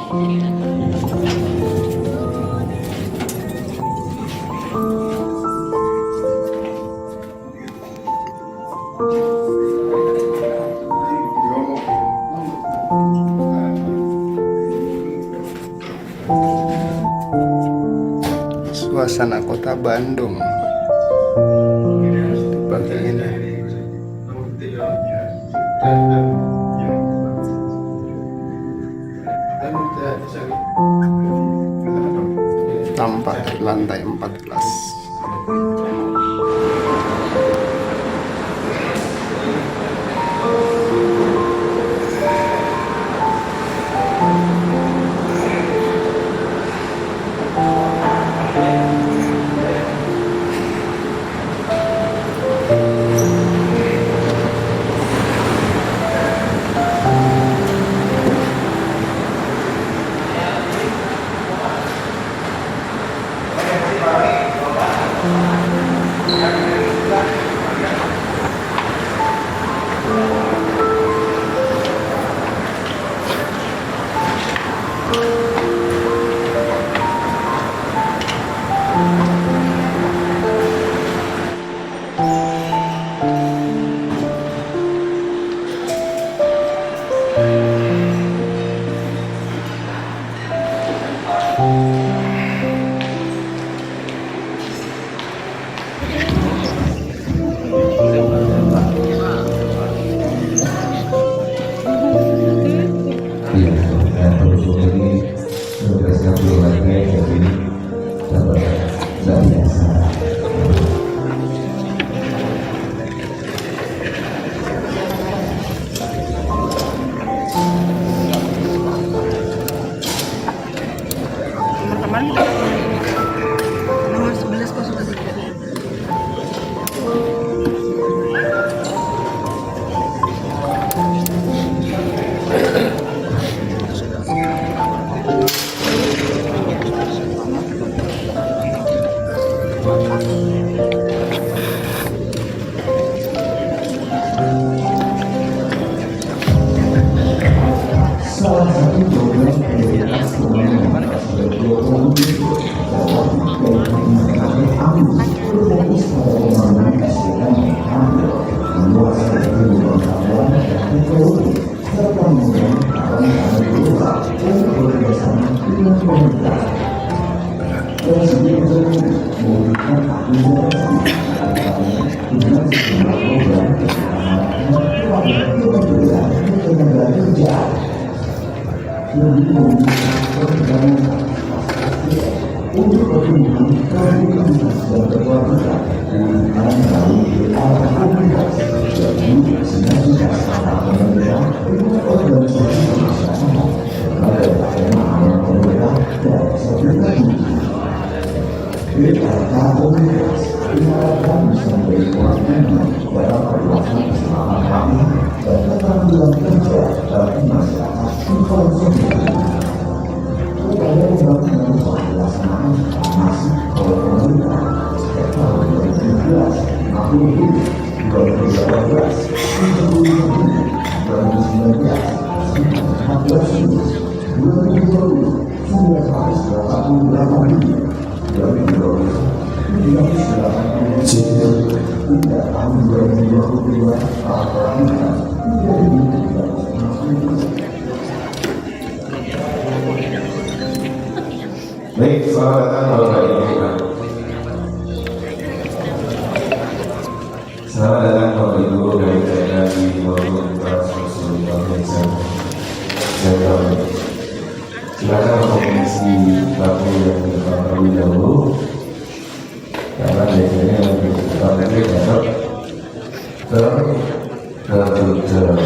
Suasana kota Bandung pagi ini. Tampak di lantai 14. Nomor 1103. Salah satu program prioritas pemerintah berfokus pada pembangunan SDM yang terampil, menguasai pengetahuan dan teknologi, serta membangun kawan-kawan global untuk bekerjasama dengan pemerintah. Presiden Jokowi memberikan akomodasi dengan sejumlah program kepada kementerian dan tenaga kerja. Lebih memberikan perjalanan untuk pertumbuhan produktivitas dan berkelanjutan dengan melalui arah komunitas dan sinergitas antara pemerintah dengan organisasi kemasyarakatan, lembaga pengembangan pemerintah dan sertifikat tinggi. BKK Komunitas diharapkan bisa memberi kontribusi dalam perluasan keselamatan dan keterampilan kerja bagi masyarakat informasi. Upaya pembangunan telah dilaksanakan masih oleh pemerintah sejak tahun 2017, 60, 2018, 2019, 2020, 988 ribu, 2020, 380 hingga tahun 2022 perhatikan 3.350. Baik, selamat datang Bapak Ibu. Selamat datang Bapak Ibu dari saya di Bogor Infrastruktur Indonesia. Silakan komisi baku yang terlebih dahulu, karena biasanya lebih cepat lagi dapat tertutup.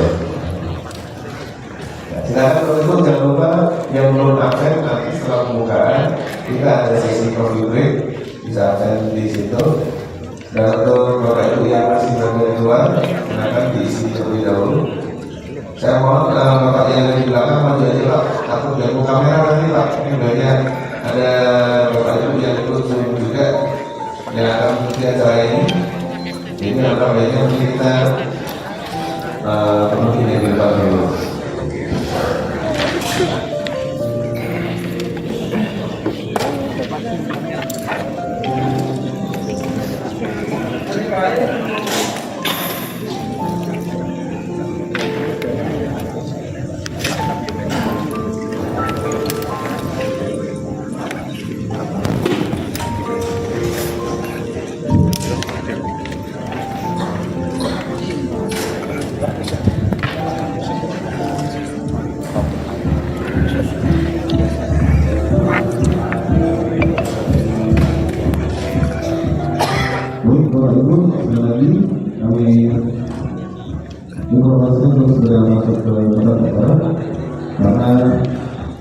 Silakan untuk jangan lupa yang belum absen nanti setelah pembukaan kita ada sesi coffee break, bisa absen di situ. Dan untuk Bapak Ibu yang masih berada di luar, silakan diisi terlebih dahulu. Saya mohon Bapak yang di belakang maju aja Pak, takut ganggu kamera nanti Pak. Ini banyak ada Bapak Ibu yang ikut Zoom juga yang akan mengikuti acara ini. Ini apa baiknya kita penuhi di depan dulu. untuk segera masuk ke tempat kita, karena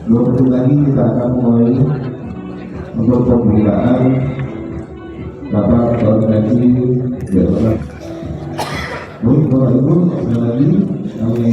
2 menit lagi kita akan mulai untuk pembukaan rapat koordinasi dialog. Baik, Bapak Ibu, sekali lagi kami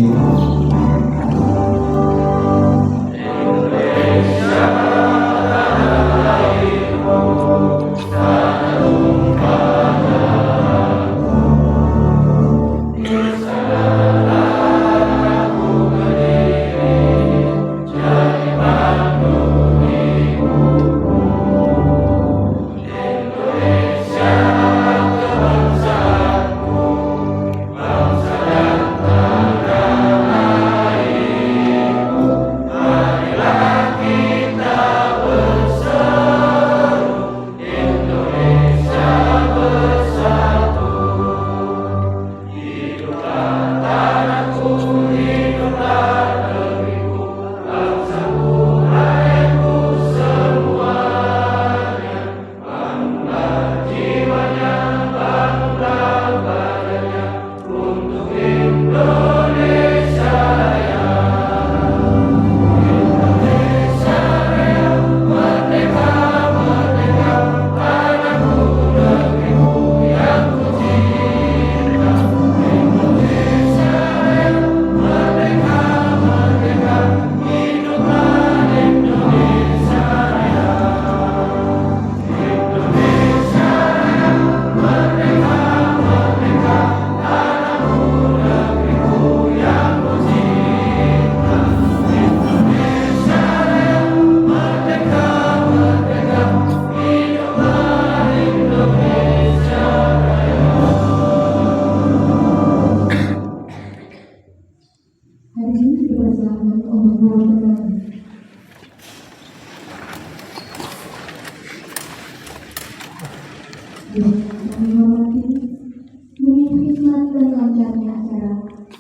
demi hikmat dan lancarnya acara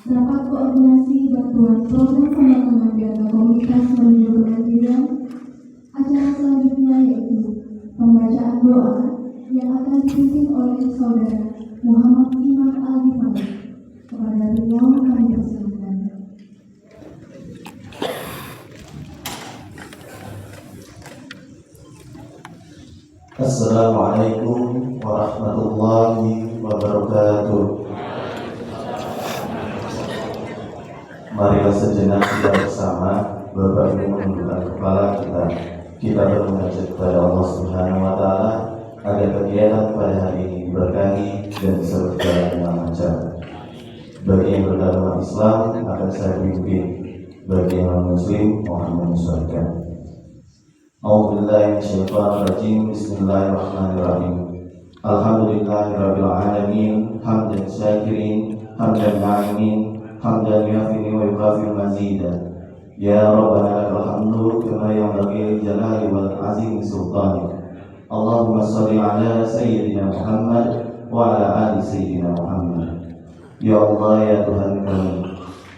rapat koordinasi bantuan program pembangunan piagam komunitas menuju kemandirian. Acara selanjutnya yaitu pembacaan doa yang akan dipimpin oleh Saudara Muhammad Imam Al-Ghifari. Kepada beliau kami persilakan. Assalamualaikum warahmatullahi wabarakatuh. Marilah sejenak kita bersama, Bapak Ibu menundukkan kepala kita. Kita bermunajat kepada Allah Subhanahu wa Ta'ala agar kegiatan pada hari ini diberkahi dan bisa berjalan dengan lancar. Bagi yang beragama Islam akan saya pimpin, bagi yang non-Muslim mohon menyesuaikan. A'udzubillahi minasyaitonir rajim. Bismillahirrahmanirrahim. Alhamdulillahirabbil alamin, hamdan syakirin, hamdan na'imin, hamdan yafini wa yukafi mazida. Ya Rabbana lakal hamdu kama yanbaghi li jalali wal azimi sultanik. Allahumma shalli ala sayyidina Muhammad wa ala ali sayyidina Muhammad. Ya Allah, ya Tuhan kami,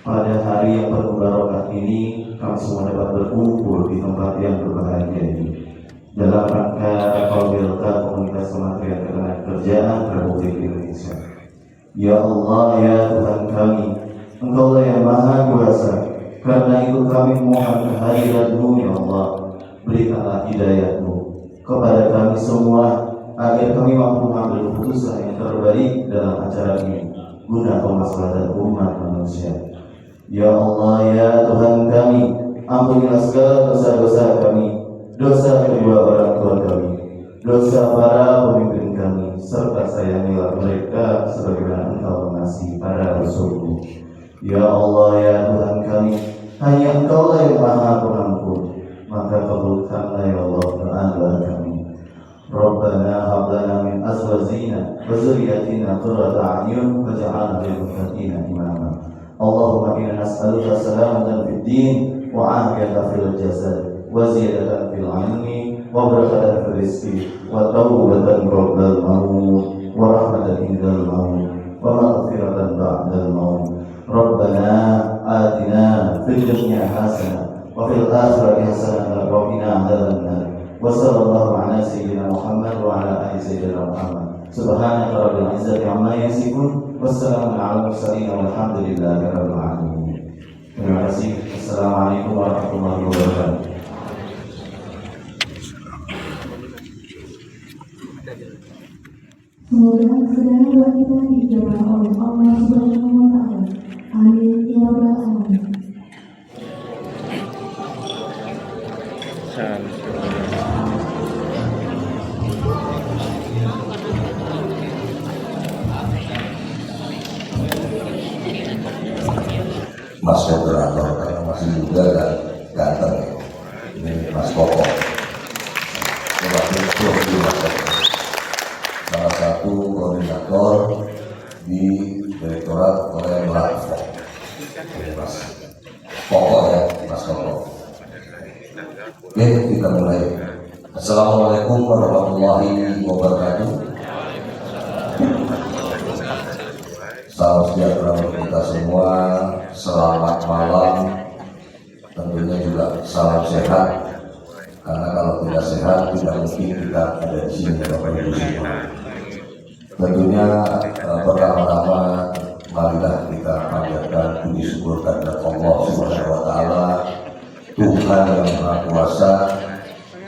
pada hari yang penuh barokah ini kami semua dapat berkumpul di tempat yang berbahagia ini dalam rangka Kaubilta Komunitas Kementerian Ketenagakerjaan Republik Indonesia. Ya Allah, ya Tuhan kami, Engkaulah yang Maha Kuasa. Karena itu kami mohon kehadiran-Mu, ya Allah. Berikanlah hidayah-Mu kepada kami semua agar kami mampu mengambil keputusan yang terbaik dalam acara ini guna kemaslahatan umat manusia. Ya Allah, ya Tuhan kami, ampunilah segala dosa-dosa kami, dosa kedua orang tua kami, dosa para pemimpin kami, serta sayangilah mereka sebagaimana Engkau mengasihi para Rasul-Mu. Ya Allah, ya Tuhan kami, hanya Engkaulah yang Maha Pengampun, maka kabulkanlah ya Allah doa kami. Rabbana hab lana min azwajina wa dzurriyyatina qurrata a'yun waj'alna lil muttaqina imama. Allahumma inna nas'aluka salamatan fid din wa 'afiyatan fil jasad wa ziyadatan fil 'ilmi wa barakatan fil rizqi wa tawbatan qabla al-maut wa rahmatan indal maut wa maghfiratan ba'dal maut. Rabbana atina fid dunya hasanah wa fil akhirati hasanah wa qina adzabannar. Wa sallallahu ala sayyidina Muhammad wa ala ali sayyidina Muhammad. Subhanaka rabbil izzati amma yasifun Wassalamu ala mursalin walhamdulillahi rabbil alamin. Terima kasih. Assalamualaikum warahmatullahi wabarakatuh. Semoga segala doa kita dijawab oleh Allah Subhanahu wa Ta'ala. Amin ya rabbal alamin. Mas moderator karena masih muda dan ganteng. Ini Mas Koko. Salah satu koordinator di Direktorat oleh Melakfo. Mas Koko ya, Mas Koko. Oke, kita mulai. Assalamualaikum warahmatullahi wabarakatuh. Salam sejahtera untuk kita semua. Selamat malam. Tentunya juga salam sehat. Karena kalau tidak sehat tidak mungkin kita ada di sini Bapak Ibu semua. Tentunya pertama-tama marilah kita panjatkan puji syukur kepada Allah Subhanahu wa Ta'ala, Tuhan yang Maha Kuasa,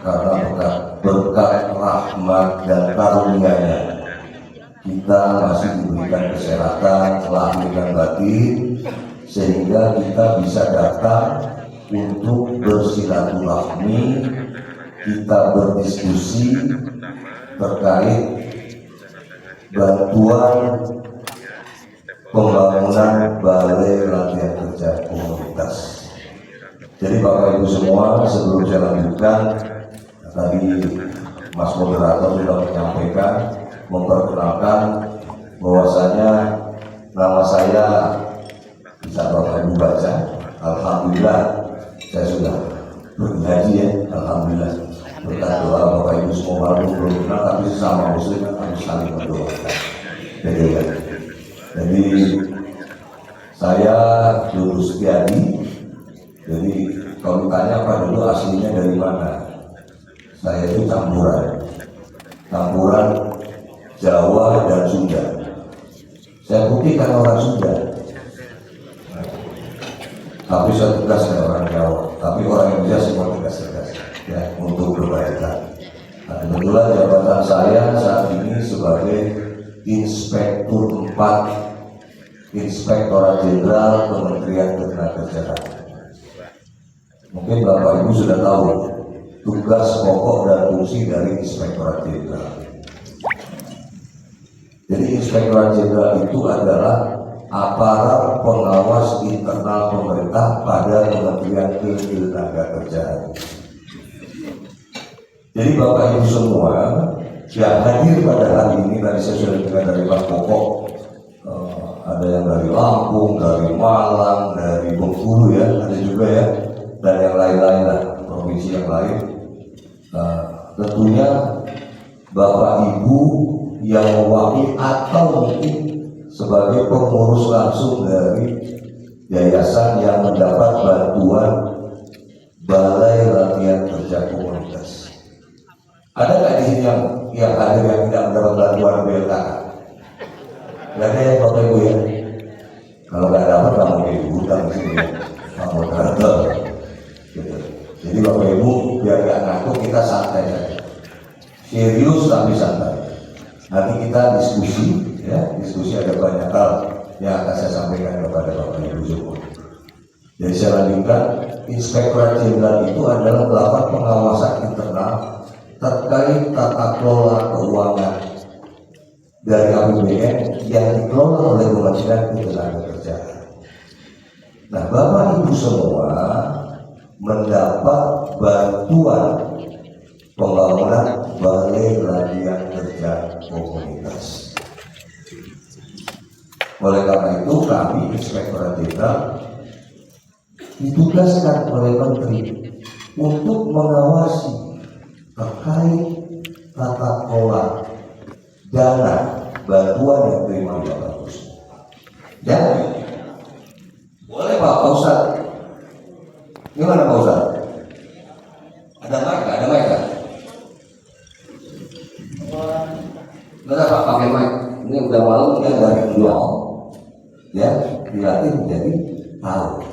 karena berkat rahmat dan karunia-Nya kita masih diberikan kesehatan lahir dan batin, sehingga kita bisa datang untuk bersilaturahmi, kita berdiskusi terkait bantuan pembangunan balai latihan kerja komunitas. Jadi Bapak Ibu semua, sebelum saya lanjutkan, tadi Mas Moderator sudah menyampaikan, memperkenalkan bahwasanya nama saya bisa Bapak Ibu baca. Alhamdulillah saya sudah berhaji ya, alhamdulillah. Berkat doa Bapak Ibu semua baru belum kenal, tapi sesama muslim harus saling mendoakan. Jadi saya Dulu Setiadi. Jadi kalau ditanya Pak Dulu aslinya dari mana? Saya itu campuran Jawa dan Sunda. Saya buktikan orang Sunda, tapi saya tegas dengan orang Jawa. Tapi orang Indonesia semua tegas-tegas ya untuk kebaikan. Nah, kebetulan jabatan saya saat ini sebagai Inspektur 4 Inspektorat Jenderal Kementerian Ketenagakerjaan. Mungkin Bapak Ibu sudah tahu tugas pokok dan fungsi dari Inspektorat Jenderal. Jadi Inspektorat Jenderal itu adalah aparat pengawas internal pemerintah pada Kementerian Ketenagakerjaan. Jadi Bapak Ibu semua yang hadir pada hari ini, tadi saya sudah dengar dari Pak Koko, ada yang dari Lampung, dari Malang, dari Bengkulu ya, ada juga ya, dan yang lain-lain lah, provinsi yang lain. Tentunya Bapak Ibu yang mewakili atau mungkin sebagai pengurus langsung dari yayasan yang mendapat bantuan Balai Latihan Kerja Komunitas. Ada nggak di sini yang hadir yang tidak mendapat bantuan BLKK? Nggak ada ya Bapak Ibu ya? Kalau nggak dapat nggak mungkin dibutuhkan di sini, Pak Moderator. Gitu. Jadi Bapak Ibu biar nggak ngantuk, kita santai saja, serius tapi santai. Nanti kita diskusi, ya diskusi ada banyak hal yang akan saya sampaikan kepada Bapak Ibu semua. Jadi saya lanjutkan, Inspektorat Jenderal itu adalah melakukan pengawasan internal terkait tata kelola keuangan dari APBN yang dikelola oleh Kementerian Ketenagakerjaan. Nah, Bapak Ibu semua mendapat bantuan pembangunan Balai Latihan Kerja Komunitas. Oleh karena itu kami Inspektorat Jenderal ditugaskan oleh Menteri untuk mengawasi terkait tata kelola dana bantuan yang diterima Bapak Ibu. Jadi boleh Pak Ustadz, gimana Pak Ustadz? Ada mic? Ada mic kan? Nggak Pak pakai mic. Ini udah malam ya dari 2. ya dilatih menjadi tahu.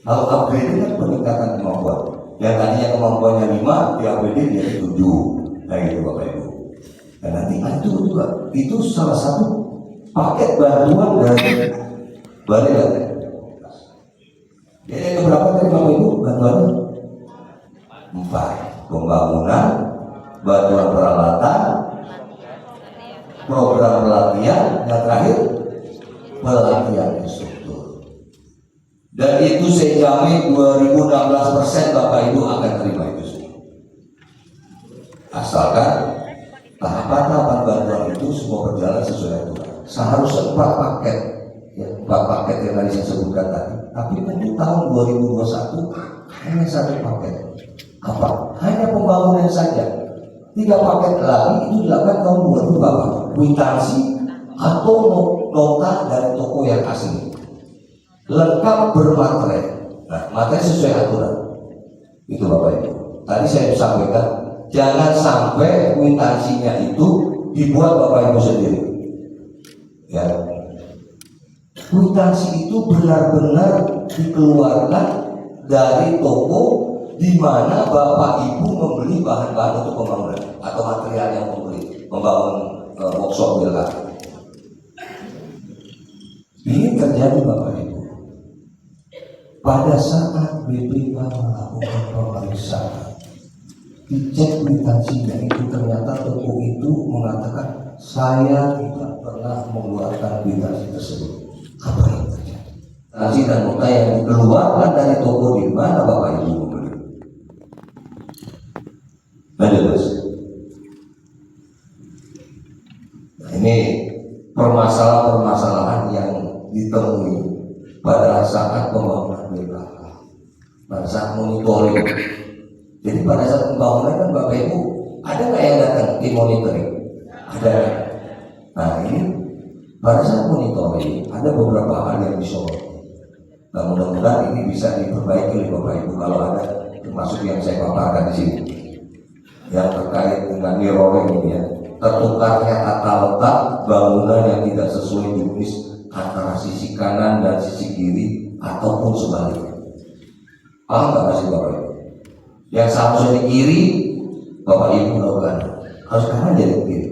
Kalau upgrade kan peningkatan kemampuan. Yang tadinya kemampuannya 5, di upgrade jadi 7. Nah gitu Bapak Ibu. Dan nanti itu juga itu salah satu paket bantuan dari Balai Latihan. Jadi yang berapa tadi Bapak Ibu bantuannya? 4. Pembangunan, bantuan peralatan, program pelatihan, yang terakhir pelatihan instruktur. Dan itu saya jamin 2016% Bapak Ibu akan terima itu semua. Asalkan tahapan-tahapan bantuan itu semua berjalan sesuai aturan. Seharusnya 4 paket, ya, 4 paket yang tadi saya sebutkan tadi. Tapi untuk tahun 2021 hanya 1 paket. Apa? Hanya pembangunan saja. 3 paket lagi itu dilakukan tahun 2000 kwitansi atau nota dari toko yang asli. Lengkap bermaterai. Nah, materi sesuai aturan. Itu Bapak Ibu. Tadi saya sampaikan, jangan sampai kwitansinya itu dibuat Bapak Ibu sendiri. Ya. Kwitansi itu benar-benar dikeluarkan dari toko di mana Bapak Ibu membeli bahan-bahan untuk pembangunan atau material yang membeli membangun workshop bila. Ini terjadi Bapak Ibu. Pada saat BPK melakukan pemeriksaan, dicek kwitansinya itu ternyata toko itu mengatakan saya tidak pernah mengeluarkan kwitansi tersebut. Apa yang terjadi? Kwitansi dan nota yang dikeluarkan dari toko di mana Bapak Ibu membeli. Lanjut. Nah, ini permasalahan-permasalahan yang ditemui pada saat pembangunan BPK, pada saat monitoring. Jadi pada saat pembangunan kan Bapak Ibu ada nggak yang datang di monitoring? Ada. Nah ini pada saat monitoring ada beberapa hal yang disoroti. Nah mudah-mudahan ini bisa diperbaiki oleh Bapak Ibu kalau ada, termasuk yang saya paparkan di sini, yang terkait dengan mirroring ini ya, tertukarnya tata letak bangunan yang tidak sesuai jenis antara sisi kanan dan sisi kiri ataupun sebaliknya. Paham nggak masih Bapak Ibu? Yang seharusnya di kiri Bapak Ibu lakukan, harus kanan jadi kiri.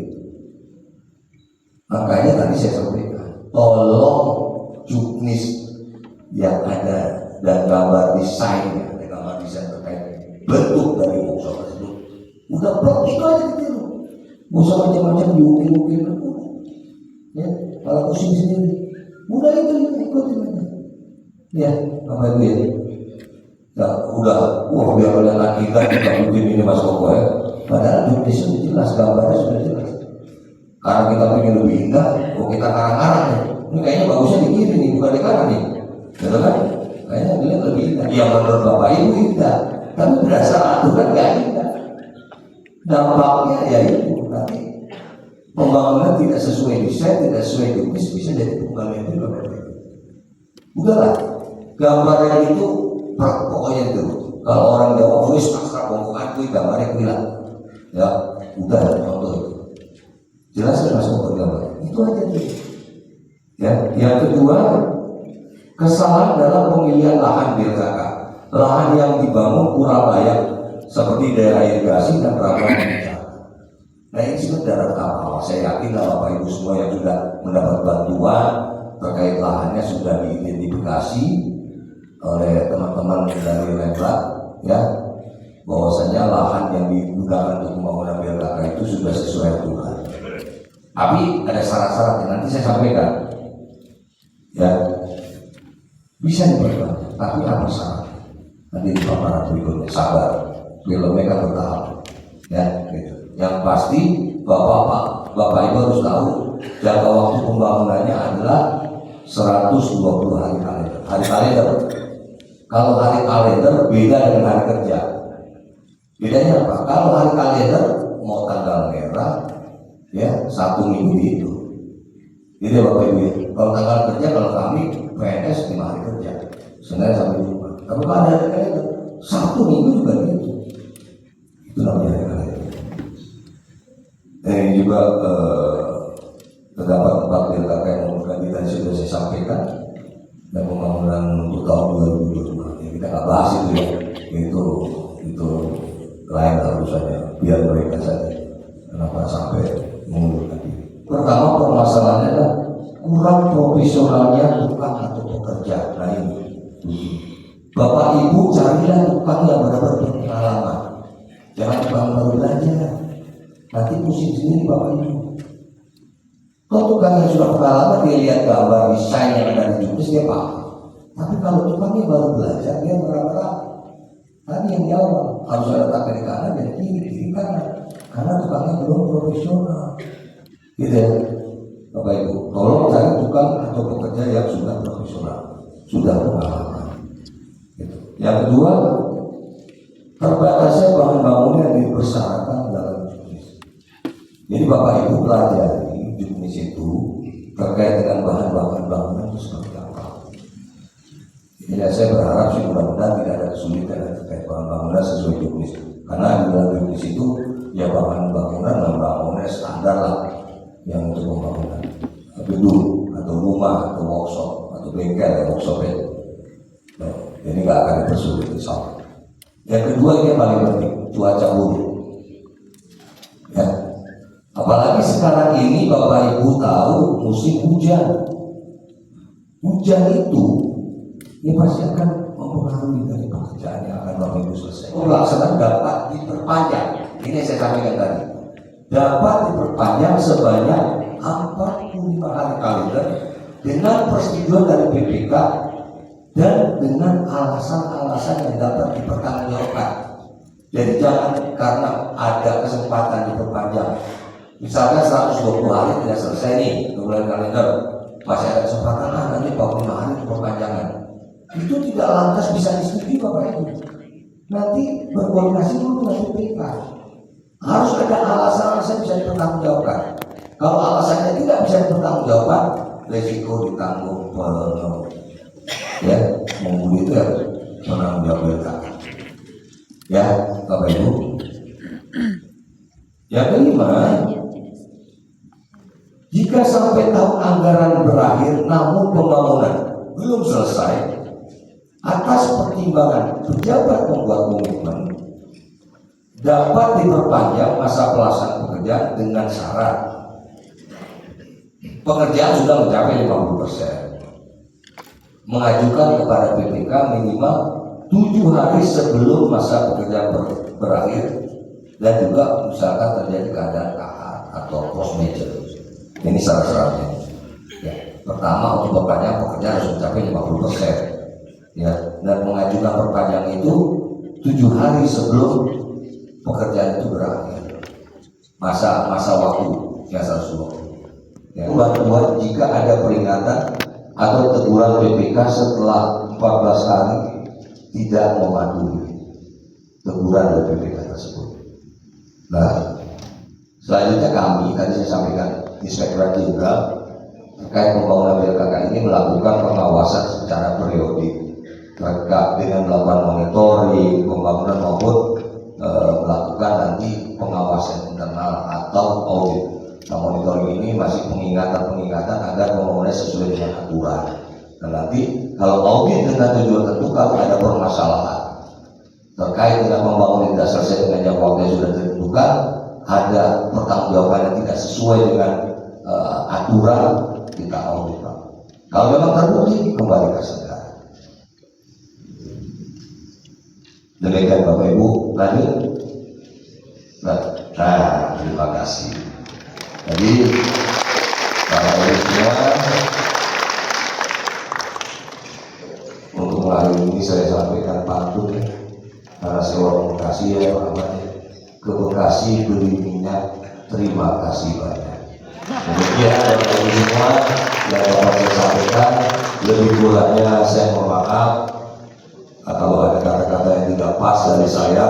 Makanya tadi saya sampaikan, tolong juknis yang ada dan gambar desainnya, ada gambar desain terkait bentuk dari workshop tersebut. Udah plot itu aja ditiru, nggak usah macam-macam diukir-ukir. Ya, kalau pusing sendiri, udah itu ikutin aja. Ya, Bapak Ibu ya. Ya, udah, biar kalian lagi kan kita bikin ini Mas Koko ya. Padahal juknisnya sudah jelas, gambarnya sudah jelas. Karena kita ingin lebih indah, kita karang-karang ya. Ini kayaknya bagusnya di kiri nih, bukan di kanan nih. Betul kan? Kayaknya dilihat lebih indah. Ya menurut Bapak Ibu indah, tapi berdasar aturan nggak indah. Dampaknya ya itu nanti pembangunan tidak sesuai desain, tidak sesuai juknis, bisa jadi pembangunan itu Bapak Ibu. Udahlah, gambarnya itu pokoknya itu. Kalau orang Jawa tulis pasrah bongkongan itu gambarnya hilang. Ya, udah contoh itu. Jelas kan Mas Koko gambar? Itu aja tuh. Ya, yang kedua, kesalahan dalam pemilihan lahan BLKK. Lahan yang dibangun kurang layak seperti daerah irigasi dan perabotan bencana. Nah ini sudah darat kapal. Saya yakin Bapak Ibu semua yang sudah mendapat bantuan terkait lahannya sudah diidentifikasi oleh teman-teman dari Lembat, ya, bahwasanya lahan yang digunakan untuk pembangunan BLKK itu sudah sesuai aturan. Tapi ada syarat-syarat yang nanti saya sampaikan, ya, bisa diperbanyak. Tapi apa syarat? Nanti di paparan berikutnya, sabar, filmnya kan bertahap, ya, gitu. Yang pasti Bapak Ibu harus tahu jangka waktu pembangunannya adalah 120 hari kalender. Hari kalender. Kalau hari kalender beda dengan hari kerja. Bedanya apa? Kalau hari kalender mau tanggal merah, ya 1 minggu itu. Jadi Bapak Ibu ya. Kalau tanggal kerja, kalau kami PNS 5 hari kerja, Senin sampai Jumat. Tapi kalau ada hari kalender 1 minggu juga gitu. Itu namanya hari kalender. Dan juga terdapat 4 BLKK yang menggunakan kita tadi sudah saya sampaikan, dan pembangunan untuk tahun 2022 ya, kita nggak bahas itu ya, itu lain urusannya, biar mereka saja. Kenapa sampai mengundurkan diri? Pertama permasalahannya adalah kurang profesionalnya tukang atau pekerja. Nah ini, Bapak Ibu carilah tukang yang benar-benar berpengalaman, jangan tukang baru belajar. Nanti pusing sendiri Bapak Ibu. Kalau tukang yang sudah pengalaman dia lihat gambar desain yang ada di juknis dia paham. Tapi kalau tukangnya baru belajar dia meraba-raba. Tadi yang di awal harus ada tangan di kanan dan kiri kanan, karena tukangnya belum profesional. Gitu ya, Bapak Ibu. Tolong cari tukang atau pekerja yang sudah profesional, sudah pengalaman. Gitu. Yang kedua, terbatasnya bahan bangunan yang dipersyaratkan dalam juknis. Jadi Bapak Ibu pelajari juknis itu terkait dengan bahan-bahan bangunan itu seperti apa. Jadi saya berharap sih mudah-mudahan tidak ada kesulitan terkait bahan bangunan sesuai juknis. Karena di dalam juknis itu ya bahan bangunan dan bangunan standar lah yang untuk pembangunan gedung atau rumah atau workshop atau bengkel ya workshop ya. Nah, jadi nggak akan dipersulit sama. Yang kedua ini yang paling penting, cuaca buruk. Ya. Apalagi sekarang ini Bapak Ibu tahu musim hujan. Hujan itu ini pasti akan mempengaruhi dari pekerjaan yang akan Bapak Ibu selesai. Pelaksanaan dapat diperpanjang. Ini yang saya sampaikan tadi. Dapat diperpanjang sebanyak 45 hari kalender dengan persetujuan dari BPK dan dengan alasan-alasan yang dapat dipertanggungjawabkan. Jadi jangan karena ada kesempatan diperpanjang. Misalkan 120 hari tidak selesai nih bulan kalender, masih ada kesempatan nanti 45 hari perpanjangan. Itu tidak lantas bisa disetujui Bapak Ibu. Nanti berkoordinasi dulu dengan BPK. Harus ada alasan-alasan bisa dipertanggungjawabkan. Kalau alasannya tidak bisa dipertanggungjawabkan, resiko ditanggung ya, mengundi itu ya penanggung jawab BPK. Ya, Bapak Ibu. Yang kelima, jika sampai tahun anggaran berakhir namun pembangunan belum selesai, atas pertimbangan pejabat pembuat komitmen dapat diperpanjang masa pelaksanaan pekerjaan dengan syarat pekerjaan sudah mencapai 50%, mengajukan kepada BPK minimal 7 hari sebelum masa pekerjaan berakhir, dan juga misalkan terjadi keadaan KH atau force majeure. Ini syarat-syaratnya. Ya, pertama untuk perpanjangan pekerjaan harus mencapai 50%. Ya, dan mengajukan perpanjangan itu 7 hari sebelum pekerjaan itu berakhir. Masa waktu yang sesuai. Ya, buat jika ada peringatan atau teguran BPK setelah 14 hari tidak mematuhi teguran dari BPK tersebut. Nah, selanjutnya kami tadi saya sampaikan Inspektorat Jenderal terkait pembangunan BLKK ini melakukan pengawasan secara periodik terkait dengan melakukan monitoring pembangunan maupun melakukan nanti pengawasan internal atau audit. Nah, monitoring ini masih pengingatan agar pembangunan sesuai dengan aturan. Dan nanti kalau audit dengan tujuan tentu kalau ada permasalahan terkait dengan pembangunan tidak selesai dengan jangka waktu yang sudah ditentukan, ada pertanggungjawaban yang tidak sesuai dengan aturan, kita audit. Kalau memang terbukti kembalikan segera. Demikian Bapak Ibu, lanjut. Nah, terima kasih. Jadi Bapak Ibu semua, untuk mengakhiri ini saya sampaikan pantun ya. Karena saya orang Bekasi ya Pak Ahmad ya. Ke Bekasi beli minyak, terima kasih banyak. Demikian Bapak Ibu semua yang dapat saya sampaikan. Lebih kurangnya saya mohon maaf kalau ada kata-kata yang tidak pas dari saya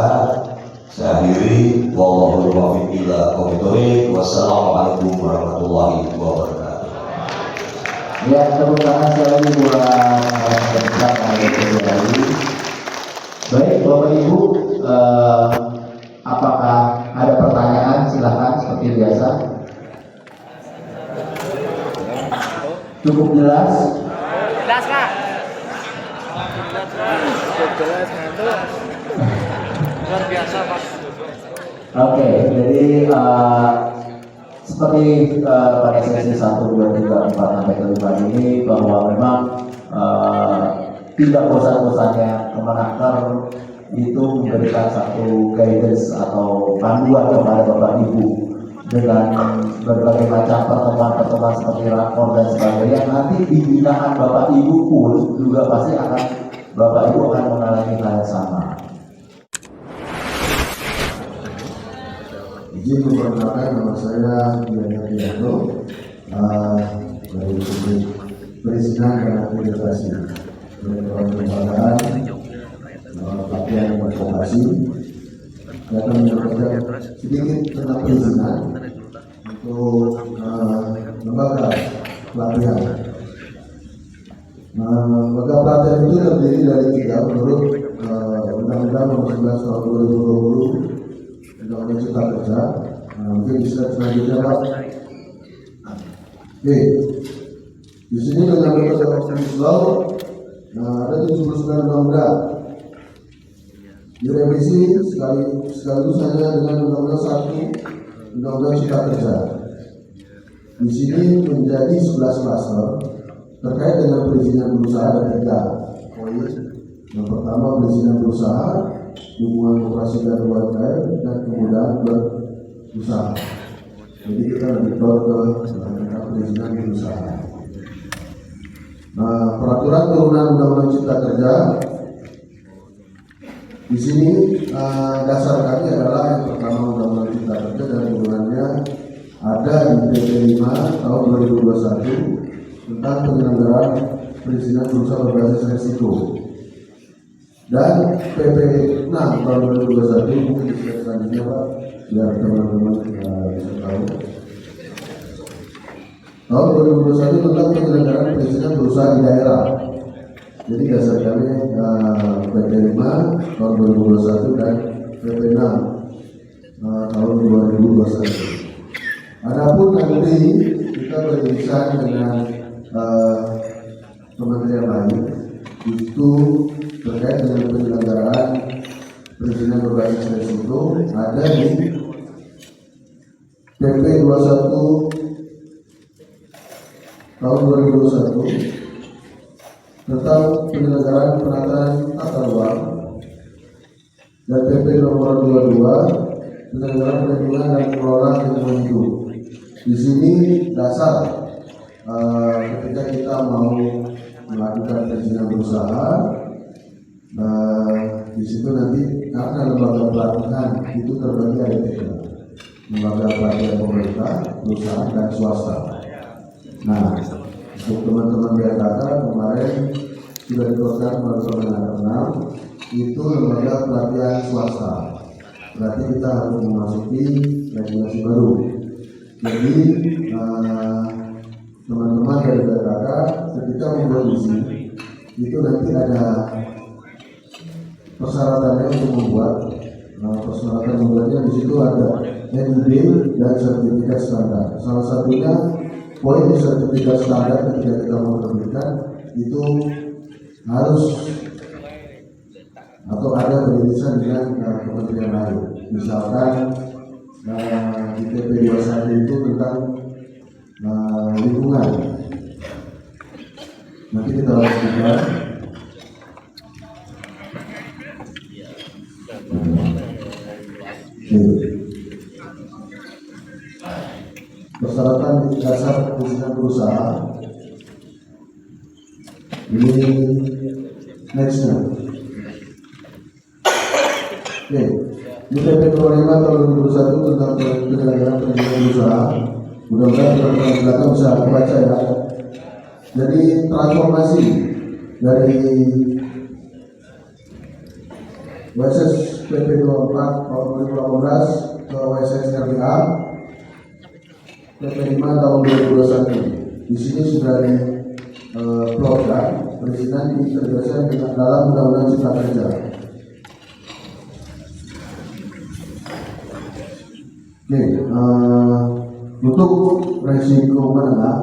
akhiri. Wallahul muwaffiq ila aqwamit thoriq. Wassalamualaikum warahmatullahi wabarakatuh. Ya, tepuk tangan sekali lagi buat Bapak Ibu. Baik Bapak Ibu, apakah ada pertanyaan? Silakan seperti biasa. Cukup jelas? Jelas Pak. Luar biasa Pak. Oke, jadi seperti pada sesi 1, 2, 3, 4 sampai ke 5 ini bahwa memang tidak bosan-bosannya Kemenaker itu memberikan satu guidance atau panduan kepada Bapak Ibu dengan berbagai macam pertemuan-pertemuan seperti rakor dan sebagainya. Nanti di binaan Bapak Ibu pun juga pasti akan Bapak Ibu akan mengalami hal yang sama. Izin memperkenalkan nama saya Diana Dianto dari Subdit Perizinan dan Akreditasi Direktorat Kelembagaan Pelatihan Advokasi. Saya akan menyampaikan sedikit tentang perizinan untuk lembaga pelatihan. Lembaga pelatihan itu terdiri dari 3 menurut Undang-Undang Nomor 11 Tahun 2020 Undang-Undang Cipta Kerja. Mungkin di slide selanjutnya Pak. Oke, di sini dengan metode Omnibus Law ada 79 undang-undang direvisi sekaligus hanya dengan Undang-Undang 1 Undang-Undang Cipta Kerja. Di sini menjadi 11 klaster terkait dengan perizinan berusaha ada 3 poin. Yang pertama perizinan berusaha, hubungan operasi dan UMKM, dan kemudahan berusaha. Jadi kita lebih ke perizinan berusaha. Nah, peraturan turunan Undang-Undang Cipta Kerja di sini dasar kami adalah yang pertama Undang-Undang Cipta Kerja dan turunannya ada di PP 5 tahun 2021 tentang penyelenggaraan perizinan berusaha berbasis resiko. Dan PP 6 tahun 2021 mungkin di slide selanjutnya Pak, biar teman-teman bisa tahu. Tahun 2021 tentang penyelenggaraan perizinan berusaha di daerah. Jadi dasar kami PP 5 tahun 2021 dan PP 6 tahun 2021. Adapun nanti kita beririsan dengan kementerian lain itu terkait dengan penyelenggaraan perizinan berbasis resiko ada di PP 21 tahun 2021 tentang penyelenggaraan penataan tata ruang dan PP nomor 22 penyelenggaraan perlindungan dan pengelolaan lingkungan hidup. Di sini dasar ketika kita mau melakukan perizinan berusaha, di situ nanti karena lembaga pelatihan itu terbagi ada 3, lembaga pelatihan pemerintah, perusahaan dan swasta. Nah, untuk teman-teman BKK kemarin sudah dikeluarkan melalui Kemenaker 6 itu lembaga pelatihan swasta. Berarti kita harus memasuki regulasi baru. Jadi teman-teman dari BKK ketika membuat izin itu nanti ada persyaratannya untuk membuat. Persyaratan membuatnya di situ ada NIB dan sertifikat standar. Salah satunya poin di sertifikat standar ketika kita mau menerbitkan itu harus atau ada beririsan dengan kementerian lain. Misalkan di PP 21 itu tentang lingkungan. Nanti kita harus buka. Persyaratan dasar perizinan berusaha ini nextnya. Oke, di PP 25 tahun 2021 tentang penyelenggaraan perizinan berusaha. Mudah-mudahan teman-teman di belakang bisa membaca ya. Jadi transformasi dari WSS PP 24 tahun 2018 ke WSS RBA PP 5 tahun 2021. Di sini sudah diplotkan perizinan integrasi dengan dalam Undang-Undang Cipta Kerja. Oke, untuk resiko menengah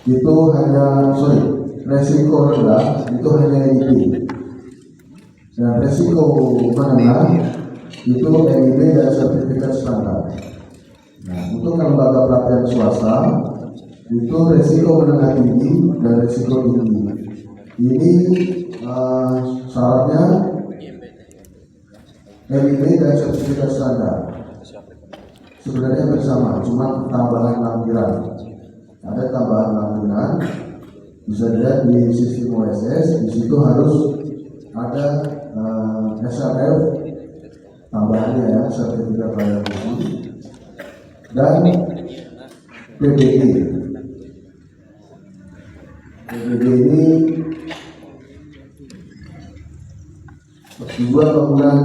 itu hanya resiko rendah itu hanya EIB, dan resiko menengah itu EIB dan sertifikat standar. Nah, untuk lembaga pelatihan swasta itu resiko menengah tinggi dan resiko tinggi. Ini syaratnya EIB dan sertifikat standar sebenarnya bersama, cuma tambahan lampiran. Ada tambahan lampiran, bisa dilihat di sistem OSS. Di situ harus ada SRF tambahannya ya, sertifikat layak usaha, dan PBI. PBI ini persetujuan bangunan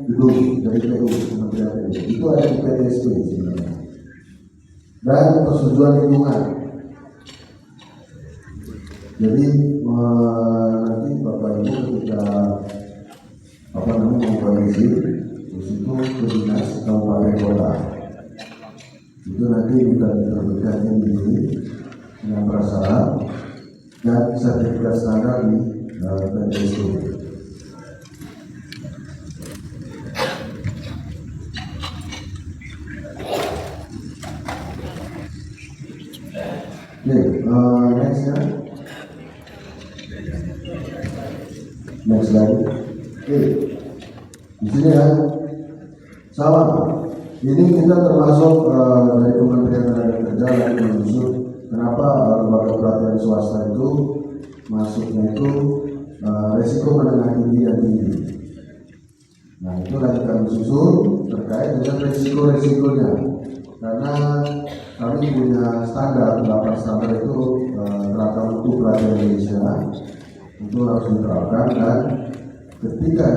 gedung dari PU, Kementerian PU. Itu ada di PTSP sebenarnya. Dan persetujuan lingkungan. Jadi nanti Bapak Ibu ketika membuat izin, terus itu ke dinas kabupaten kota, itu nanti kita diterbitkan di dengan prasyarat dan sertifikat standar di PTSP. Next ya. Next lagi. Di sini ya. Sama. Ini kita termasuk dari Kementerian Tenaga Kerja yang menyusun kenapa lembaga pelatihan swasta itu masuknya itu resiko menengah tinggi dan tinggi. Nah, itu lagi kami susun terkait dengan resiko-resikonya. Karena kami punya standar, 8 standar itu kerangka mutu pelatihan Indonesia itu harus diterapkan, dan ketika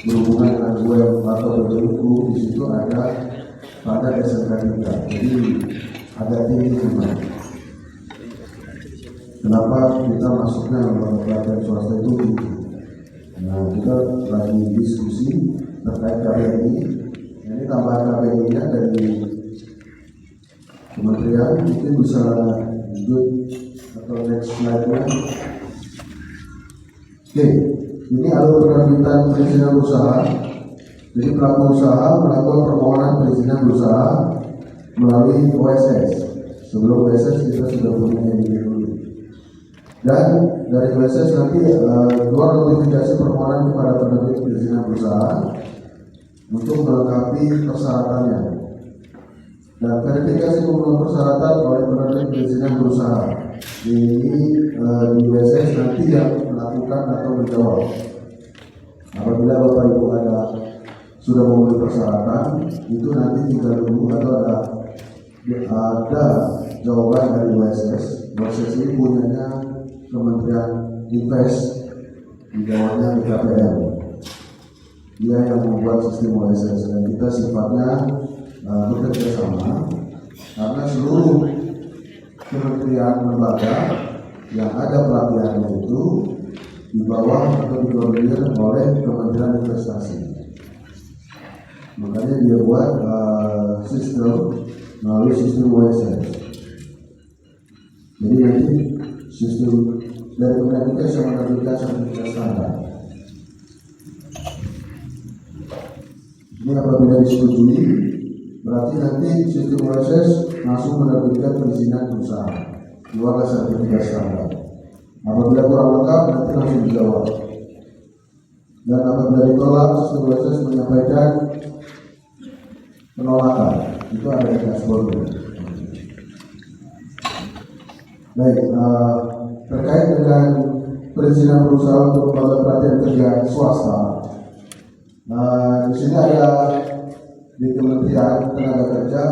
berhubungan dengan web atau berbuku di situ ada pada SMK 3, jadi agak tinggi juga. Kenapa kita masuknya lembaga pelatihan swasta itu tinggi? Nah, kita lagi diskusi terkait KPI. Ini tambahan KPI-nya dari kementerian, mungkin bisa lanjut atau next slide-nya. Oke, ini alur penerbitan perizinan usaha. Jadi pelaku usaha melakukan permohonan perizinan usaha melalui OSS. Sebelum OSS kita sudah punya ini dulu. Dan dari OSS nanti keluar notifikasi permohonan kepada penerbit perizinan usaha untuk melengkapi persyaratannya, dan verifikasi pemenuhan persyaratan oleh penerbit perizinan berusaha. Ini di BSS nanti yang melakukan atau menjawab. Apabila Bapak Ibu sudah memenuhi persyaratan, itu nanti tinggal tunggu atau ada jawaban dari BSS. BSS ini punyanya Kementerian Invest, di bawahnya BKPM. Dia yang membuat sistem OSS, dan kita sifatnya bekerja sama karena seluruh kementerian lembaga yang ada pelatihannya itu di bawah atau dikoordinir oleh Kementerian Investasi. Makanya dia buat sistem melalui sistem OSS. Jadi nanti sistem dari Kementerian Investasi menerbitkan sertifikat standar. Ini apabila disetujui, berarti nanti sistem OSS langsung menerbitkan perizinan usaha, keluarlah sertifikat standar. Apabila kurang lengkap, nanti langsung dijawab. Dan apabila ditolak, sistem OSS menyampaikan penolakan. Itu ada di dashboard. Baik, terkait dengan perizinan berusaha untuk lembaga pelatihan kerja swasta. Di sini ada di Kementerian Tenaga Kerja,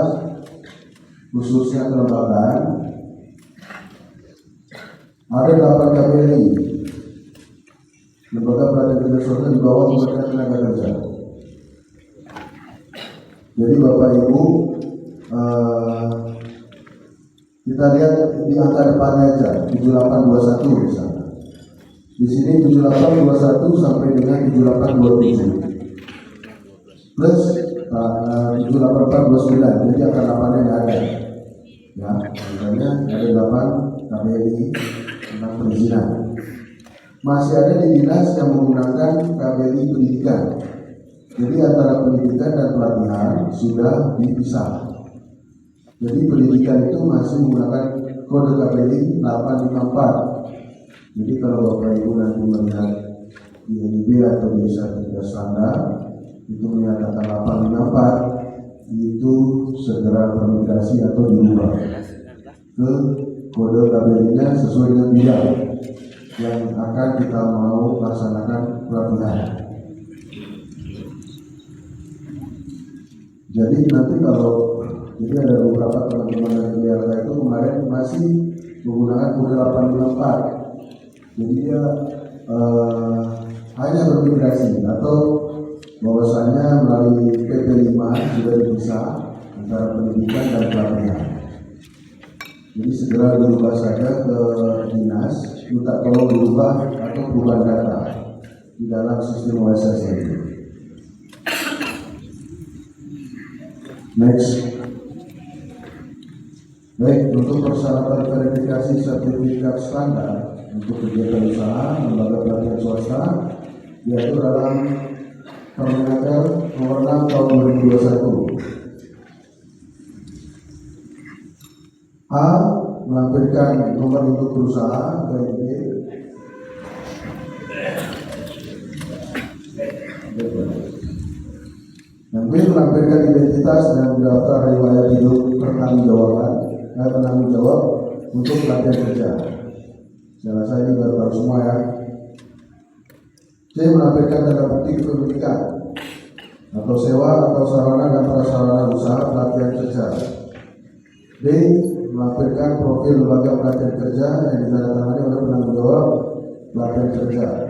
khususnya kelembagaan, ada 8 KPI, lembaga pelatihan kerja swasta di bawah Kementerian Tenaga Kerja. Jadi Bapak Ibu, kita lihat di angka depannya aja, 7821 misalnya. Di sini 7821 sampai dengan 7827. Plus 7829, jadi angka 8-nya nggak ada. Ya, misalnya ada 8 KBRI tentang perizinan. Masih ada di dinas yang menggunakan KBRI pendidikan. Jadi antara pendidikan dan pelatihan sudah dipisah. Jadi pendidikan itu masih menggunakan kode KBRI 854. Jadi kalau Bapak Ibu nanti melihat di NIB atau di sertifikat standar itu menyatakan 854, itu segera termigrasi atau diubah ke kode KBRI-nya sesuai dengan bidang yang akan kita mau laksanakan pelatihan. Jadi nanti kalau jadi ada beberapa teman-teman dari BLK itu kemarin masih menggunakan kode 854. Jadi dia hanya bermigrasi atau bahwasanya melalui PP 5 sudah dipisah antara pendidikan dan pelatihan. Jadi segera dirubah saja ke dinas, minta tolong dirubah atau perubahan data di dalam sistem OSS ini. Next. Baik, untuk persyaratan verifikasi sertifikat standar untuk kegiatan usaha lembaga pelatihan swasta yaitu dalam Permenaker nomor 6 tahun 2021. A. Melampirkan nomor induk perusahaan PIB. Yang B. Melampirkan identitas dan daftar riwayat hidup penanggung jawab untuk pelatihan kerja. Saya rasa ini baru tahu semua ya. C. Melampirkan data bukti kepemilikan atau sewa atau sarana dan prasarana usaha pelatihan kerja. D. Melampirkan profil lembaga pelatihan kerja yang ditandatangani oleh penanggung jawab pelatihan kerja.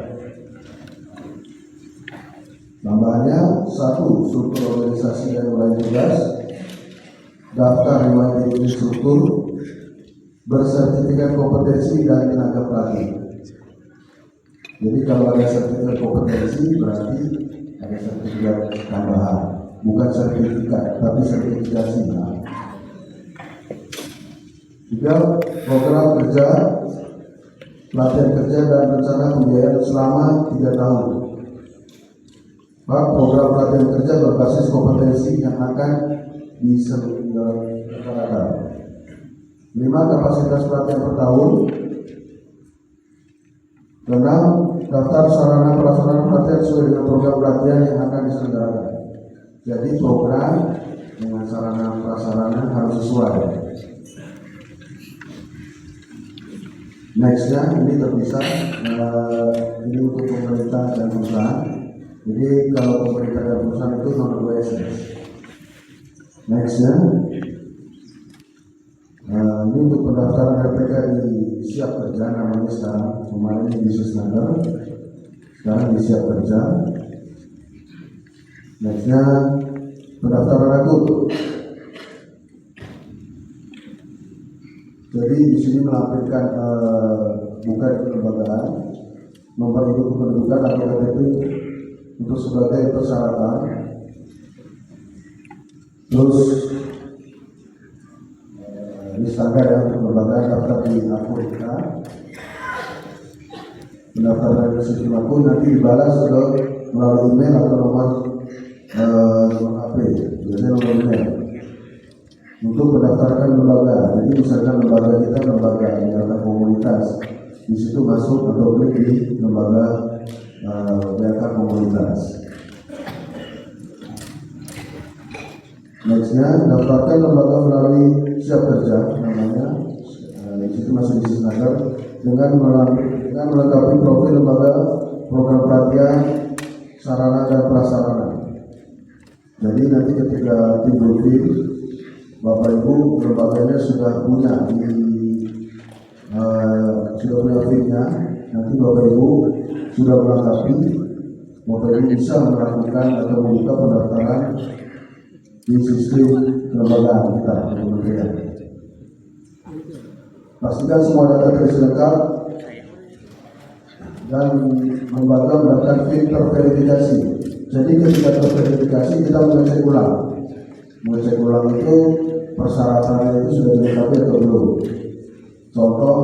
Tambahannya 1. Struktur organisasi dan mulai tugas, daftar riwayat hidup struktur, bersertifikat kompetensi dan tenaga pelatih. Jadi kalau ada sertifikat kompetensi berarti ada sertifikat tambahan, bukan sertifikat tapi sertifikasi. Juga program kerja, pelatihan kerja dan rencana pembiayaan selama 3 tahun. Program pelatihan kerja berbasis kompetensi yang akan diselenggarakan. 5. Kapasitas pelatihan per tahun. 6. Daftar sarana prasarana pelatihan sesuai dengan program pelatihan yang akan diselenggarakan. Jadi program dengan sarana prasarana harus sesuai. Nextnya ini terpisah. Ini untuk pemerintah dan perusahaan. Jadi kalau pemerintah dan perusahaan itu nomor 2 SS. Nextnya. Ini untuk pendaftaran RPK di siap kerja namanya sekarang, kemarin di Sisnaker, sekarang di siap kerja. Nextnya pendaftaran akut. Jadi di sini melampirkan bukan kelembagaan, nomor induk kependudukan atau KTP untuk sebagai persyaratan. Terus ini standar ya untuk lembaga daftar di akun kita. Pendaftaran dari sistem akun nanti dibalas ke melalui email atau nomor HP, biasanya nomor email. Untuk mendaftarkan lembaga, jadi misalkan lembaga kita lembaga BLK komunitas, di situ masuk atau klik di lembaga BLK komunitas. Nextnya, daftarkan lembaga melalui siap kerja namanya, di situ masih di Sisnaker dengan melengkapi profil lembaga, program pelatihan, sarana dan prasarana. Jadi nanti ketika timbul PIN, Bapak Ibu lembaganya sudah punya PIN-nya, nanti Bapak Ibu sudah melengkapi, Bapak Ibu bisa melakukan atau membuka pendaftaran di sistem kelembagaan kita di kementerian. Pastikan semua data terisi lengkap dan lembaga mendapatkan PIN terverifikasi. Jadi ketika terverifikasi kita mengecek ulang. Mengecek ulang itu persyaratannya itu sudah dilengkapi atau belum. Contoh,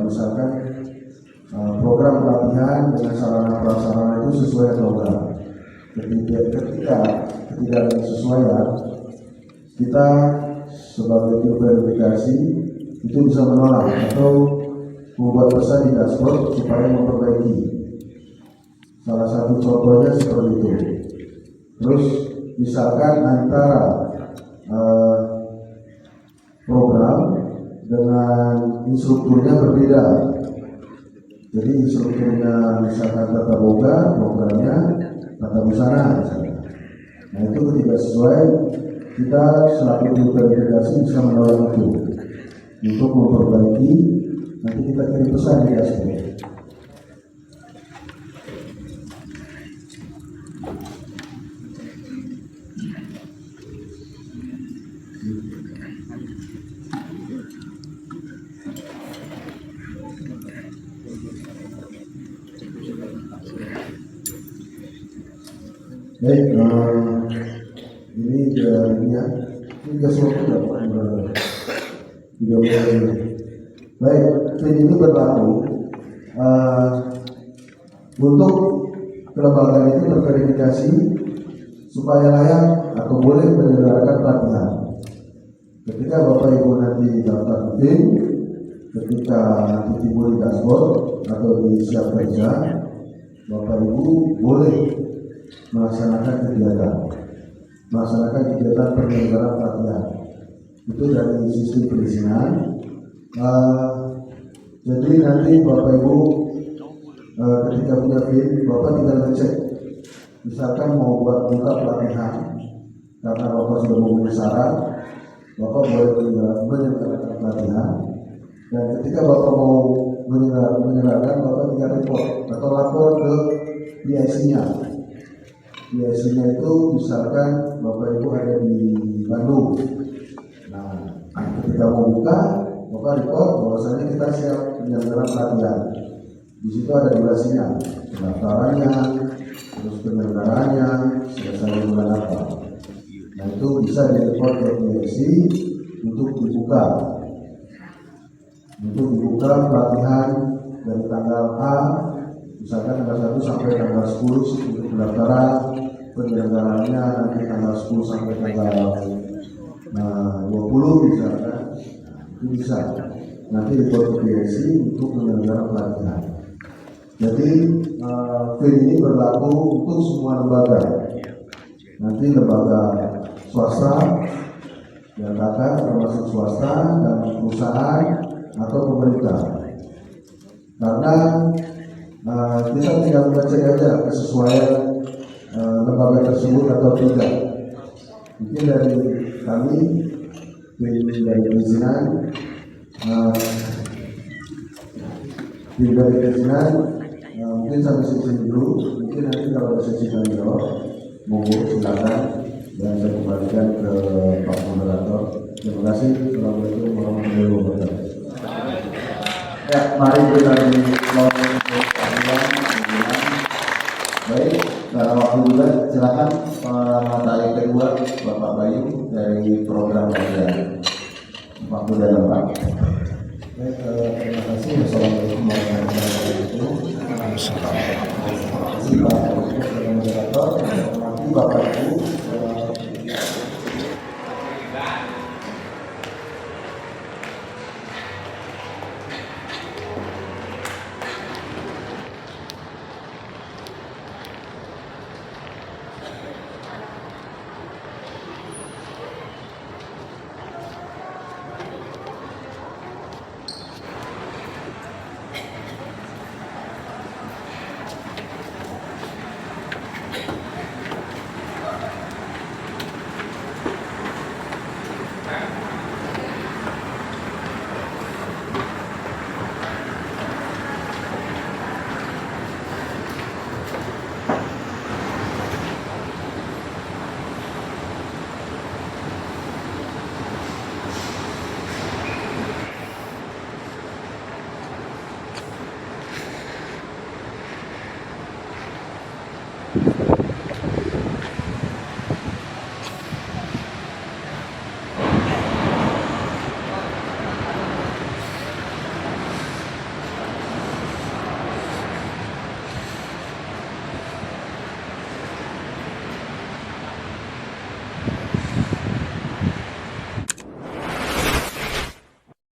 misalkan program pelatihan dengan sarana prasarana itu sesuai atau enggak. Ketika tidak ada kesesuaian, kita sebagai tim verifikasi itu bisa menolak atau membuat pesan di dashboard supaya memperbaiki. Salah satu contohnya seperti itu. Terus misalkan antara program dengan instrukturnya berbeda. Jadi instrukturnya misalkan tata boga, programnya tata busana misalnya. Nah itu ketika sesuai, kita selaku tim verifikasi bisa menolak itu untuk memperbaiki. Nanti kita kirim pesan di dashboard. Baik, ini gas waktu tidak baik, ini berlaku untuk kelembagaan itu terverifikasi supaya layak atau boleh menyelenggarakan pelatihan. Ketika Bapak Ibu nanti daftar tim, ketika nanti timbul di dashboard atau di siap kerja, Bapak Ibu boleh melaksanakan kegiatan penyelenggaraan pelatihan. Itu dari sistem perizinan. Jadi nanti Bapak Ibu ketika punya PIN, Bapak tinggal ngecek. Misalkan mau buat buka pelatihan, karena Bapak sudah memenuhi syarat, Bapak boleh menyelenggarakan pelatihan. Dan ketika Bapak mau menyelenggarakan, Bapak tinggal report atau lapor ke PIC-nya. PIC-nya itu misalkan Bapak Ibu ada di Bandung. Nah, ketika mau buka, Bapak report bahwasanya kita siap penyelenggaraan pelatihan. Di situ ada durasinya, pendaftarannya, terus penyelenggaraannya, selesai bulan apa. Nah itu bisa direport ke PIC untuk dibuka. Untuk dibuka pelatihan dari tanggal A, misalkan tanggal 1 sampai tanggal 10 untuk pendaftaran, penyelenggaraannya nanti tanggal 10 sampai tanggal 20 misalkan, itu bisa. Nanti report ke PIC untuk penyelenggaraan pelatihan. Jadi PIN ini berlaku untuk semua lembaga. Nanti lembaga swasta, yang kakak termasuk swasta dan perusahaan atau pemerintah. Karena kita tinggal mengecek aja kesesuaian lembaga tersebut atau tidak. Mungkin dari kami dari perizinan, mungkin sampai sesi dulu. Mungkin nanti kalau ada sesi tanya jawab, monggo silakan dan saya kembalikan ke Pak Moderator. Terima kasih. Assalamualaikum warahmatullahi wabarakatuh. Ya, mari kita dimulai untuk tahlilan. Baik, karena waktu juga silakan materi kedua Bapak Bayu dari program kajian. Waktu dan Pak. Baik, terima kasih. Wassalamualaikum warahmatullahi wabarakatuh. Terima kasih Pak Moderator. Bapak Ibu.